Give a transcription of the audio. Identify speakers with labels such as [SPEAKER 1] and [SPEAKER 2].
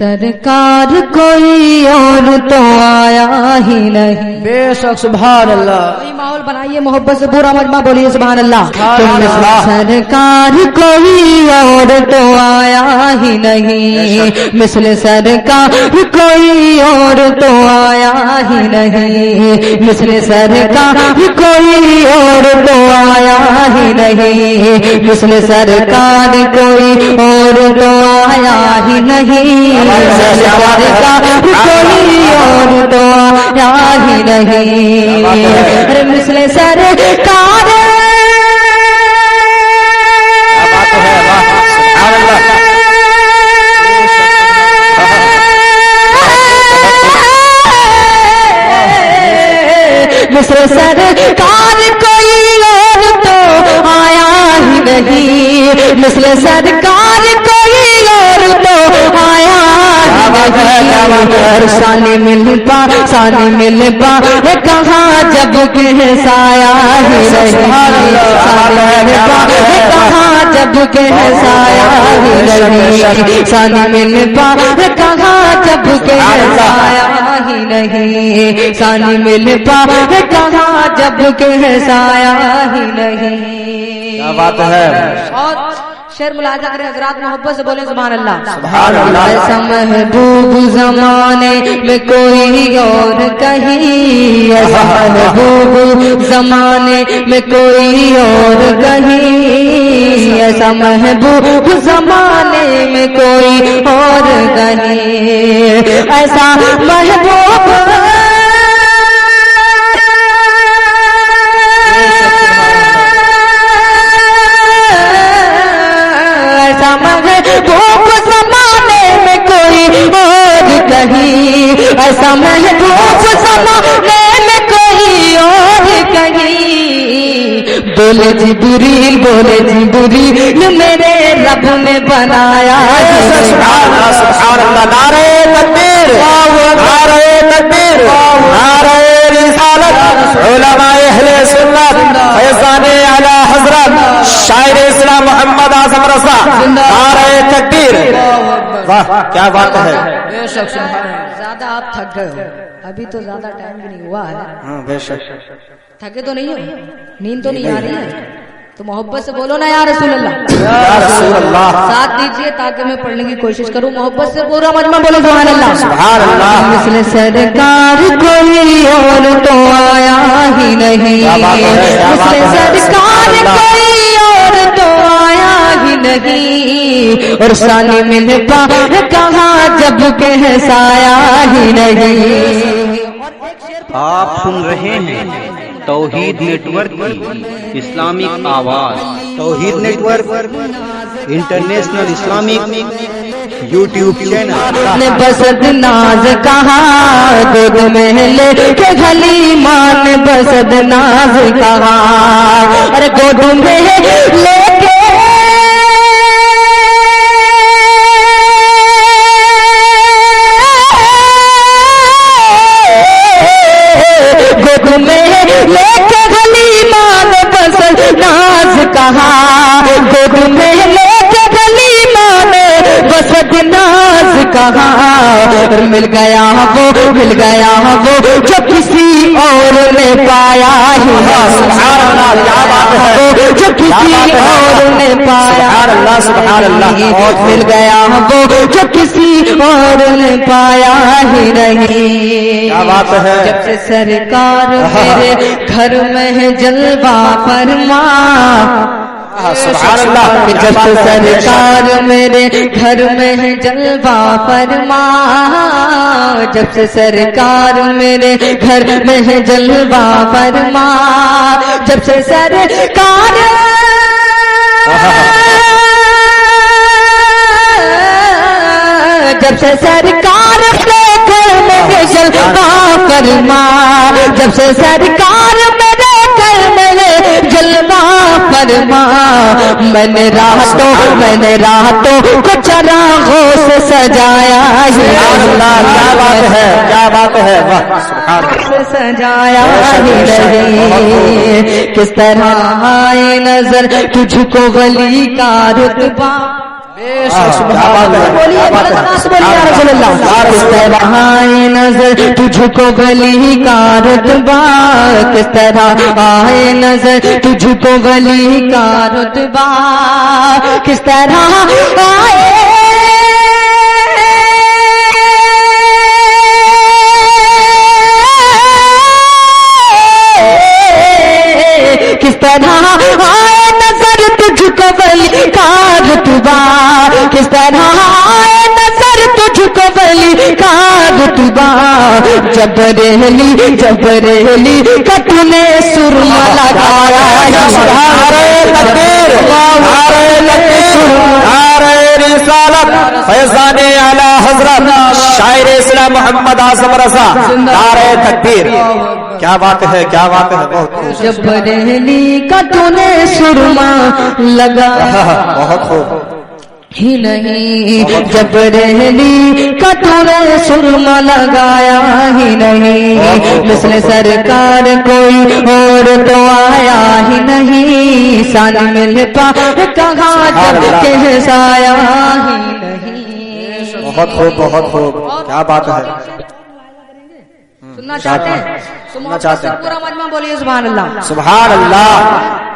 [SPEAKER 1] سرکار کوئی اور تو آیا ہی نہیں.
[SPEAKER 2] بے شک سبحان اللہ.
[SPEAKER 1] کوئی ماحول بنائیے محبت سے پورا مجمع بولیے سبحان اللہ. سرکار کوئی اور تو آیا ہی نہیں, مثل سرکار کوئی اور تو آیا ہی نہیں, مثل سرکار کوئی اور تو آیا ہی نہیں, مثل سرکار کوئی اور تو آیا ہی نہیں, کوئی اور تو آیا ہی نہیں, مثل سرکار مثل سرکار کوئی اور تو آیا ہی نہیں, مثل سرکار کوئی اور تو آیا سانی مل پا کہاں جب کہ سایہ ہی نہیں, کہاں جب کہ سایہ ہی نہیں, سانی مل پا کہاں جب کہ سایہ ہی نہیں, سانی مل پا کہاں جب کہ سایہ ہی نہیں.
[SPEAKER 2] کیا بات ہے.
[SPEAKER 1] اور شعر ملاحظہ کریں حضرات, محبت سے بولیں سبحان اللہ.
[SPEAKER 2] سبحان اللہ.
[SPEAKER 1] ایسا محبوب زمانے میں کوئی اور کہیں, ایسا محبوب زمانے میں کوئی اور کہیں, ایسا محبوب زمانے میں کوئی اور کہیں, ایسا محبوب محبوب زمانے میں کوئی اور کہیں, ایسا محبوب زمانے میں کوئی اور کہیں, بولے جبریل بولے جبریل میرے رب نے بنایا.
[SPEAKER 2] سبحان اللہ. نعرہ تکبیر, نعرہ تکبیر, نعرہ رسالت, علماء اہل سنت, فیضان اعلی حضرت شاعر اسلام محمد اعظم رضا, نعرہ تکبیر. واہ کیا بات ہے.
[SPEAKER 1] بے شک زیادہ آپ تھک گئے ہو, ابھی تو زیادہ ٹائم بھی نہیں ہوا ہے.
[SPEAKER 2] ہاں بے شک.
[SPEAKER 1] تھکے تو نہیں ہو, نیند تو نہیں آ رہی ہے, تو محبت سے بولو نا یا رسول اللہ.
[SPEAKER 2] یا رسول اللہ.
[SPEAKER 1] ساتھ دیجئے تاکہ میں پڑھنے کی کوشش کروں. محبت سے پورا مجمع بولو سبحان اللہ.
[SPEAKER 2] سبحان اللہ.
[SPEAKER 1] مثل سرکار کوئی اور تو آیا ہی نہیں, مثل سرکار کوئی اور تو آیا ہی نہیں, اور ثانی مل پا کہاں جب کہ سایہ ہی نہیں.
[SPEAKER 3] آپ سن رہے ہیں توحید نیٹ ورک کی اسلامک آواز. Tauheed network international Islamic YouTube channel.
[SPEAKER 1] بسد ناز کہاں گود میں لے کے گلی مان, بسد ناز کہاں ارے گود میں لے کے گود میں لے کے گلی مان, بسد ناز کہاں گود میں لے کے گلی مان, بسد ناز کہاں. مل گیا وہ جو کسی اور نے پایا ہی نہیں, جو کسی اور نے پایا نہیں, مل گیا وہ جو کسی اور نے پایا ہی نہیں. جب سے سرکار میرے گھر میں ہے جلوہ فرما,
[SPEAKER 2] سبحان اللہ.
[SPEAKER 1] جب سے سرکار میرے گھر میں ہے جلوہ فرما, جب سے سرکار میرے گھر میں ہے جلوہ فرما, جب سے سرکار جب سے سرکار میرے گھر میں ہے جلوہ فرما, جب سے سرکار میرے گھر میں ہے جلوہ فرما, میں نے راتوں کو چراغوں سے سجایا ہے.
[SPEAKER 2] کیا بات ہے, کیا بات ہے.
[SPEAKER 1] سجایا ہی نہیں, کس طرح آئے نظر تجھ کو ولی کا رتبہ,
[SPEAKER 2] کیا بات ہے،
[SPEAKER 1] بولیے
[SPEAKER 2] کیا بات ہے۔
[SPEAKER 1] بولیے یا رسول اللہ کس طرح آئے نظر تجھ کو ولی کا رتبہ کس طرح آئے نظر تجھ کو ولی کا رتبہ کس طرح آئے کس طرح آئے نظر تجھ کو ولی کا رتبہ کس طرح آئے نظر تجھ کو ولی کا رتبہ جبریلی کا تو نے سرما لگایا
[SPEAKER 2] فیضان اعلی حضرت شاعر اسلام محمد اعظم رضا نعرہ تکبیر۔ کیا بات ہے، کیا بات ہے، بہت خوب،
[SPEAKER 1] جبریلی کا تو نے سرما لگایا
[SPEAKER 2] بہت خوب۔
[SPEAKER 1] ہی نہیں جبریلی کا تو نے سرما لگایا ہی نہیں مثل سرکار کوئی اور تو آیا ہی نہیں سال مل پا کہاں جب کہ سایا ہی نہیں۔
[SPEAKER 2] بہت خوب، بہت خوب، کیا بات ہے۔
[SPEAKER 1] سننا چاہتے ہیں؟
[SPEAKER 2] سننا چاہتے ہیں،
[SPEAKER 1] پورا مجمع بولیے سبحان اللہ۔
[SPEAKER 2] سبحان اللہ۔